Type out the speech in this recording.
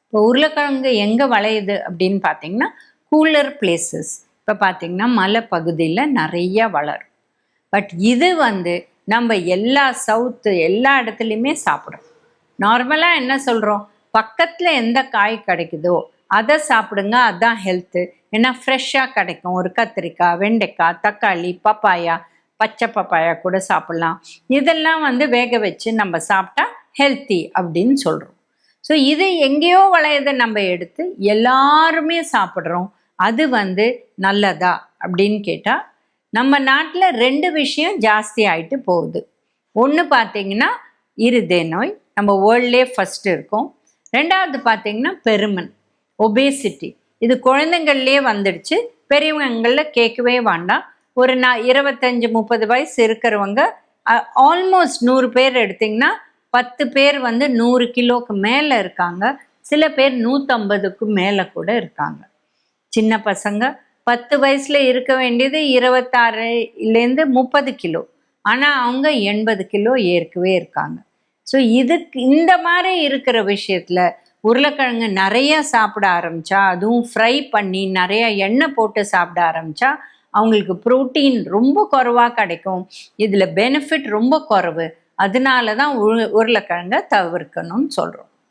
இப்போ உருளைக்கிழங்கு எங்கே விளையுது அப்படின்னு பார்த்தீங்கன்னா கூலர் பிளேசஸ். இப்போ பார்த்தீங்கன்னா மலை பகுதியில் நிறைய வளரும். பட் இது நம்ம சவுத்து எல்லா இடத்துலையுமே சாப்பிட்றோம். நார்மலாக என்ன சொல்கிறோம், பக்கத்தில் எந்த காய் கிடைக்குதோ அதை சாப்பிடுங்க, அதுதான் ஹெல்த்து. ஏன்னா ஃப்ரெஷ்ஷாக கிடைக்கும். ஒரு கத்திரிக்காய், வெண்டைக்காய், தக்காளி, பப்பாயா, பச்சை பப்பாயா கூட சாப்பிட்லாம். இதெல்லாம் வேக வச்சு நம்ம சாப்பிட்டா ஹெல்த்தி அப்படின்னு சொல்கிறோம். ஸோ இது எங்கேயோ விளையதை நம்ம எடுத்து எல்லாருமே சாப்பிட்றோம். அது நல்லதா அப்படின்னு கேட்டால் நம்ம நாட்டில் 2 விஷயம் ஜாஸ்தி ஆகிட்டு போகுது. ஒன்று பார்த்தீங்கன்னா இருதய நோய், நம்ம வேர்ல்ட்லேயே ஃபஸ்ட்டு இருக்கும். 2வது பார்த்தீங்கன்னா பெருமன், ஒபேசிட்டி. இது குழந்தைங்கள்லேயே வந்துடுச்சு, பெரியவங்களில் கேட்கவே வேண்டாம். ஒரு 25-30 வயசு இருக்கிறவங்க ஆல்மோஸ்ட் 100 பேர் எடுத்திங்கன்னா 10 பேர் 100 கிலோக்கு மேலே இருக்காங்க. சில பேர் 150க்கு மேலே கூட இருக்காங்க. சின்ன பசங்க 10 வயசில் இருக்க வேண்டியது 26லேருந்து 30 கிலோ, ஆனால் அவங்க 80 கிலோ ஏற்கவே இருக்காங்க. ஸோ இந்த மாதிரி இருக்கிற விஷயத்தில் உருளைக்கிழங்கு நிறைய சாப்பிட ஆரம்பித்தா, அதுவும் ஃப்ரை பண்ணி நிறைய எண்ணெய் போட்டு சாப்பிட ஆரம்பித்தா அவங்களுக்கு ப்ரோட்டீன் ரொம்ப குறைவாக கிடைக்கும். இதில் பெனிஃபிட் ரொம்ப குறைவு. அதனால தான் உருளைக்கிழங்கை தவிர்க்கணும்னு சொல்கிறோம்.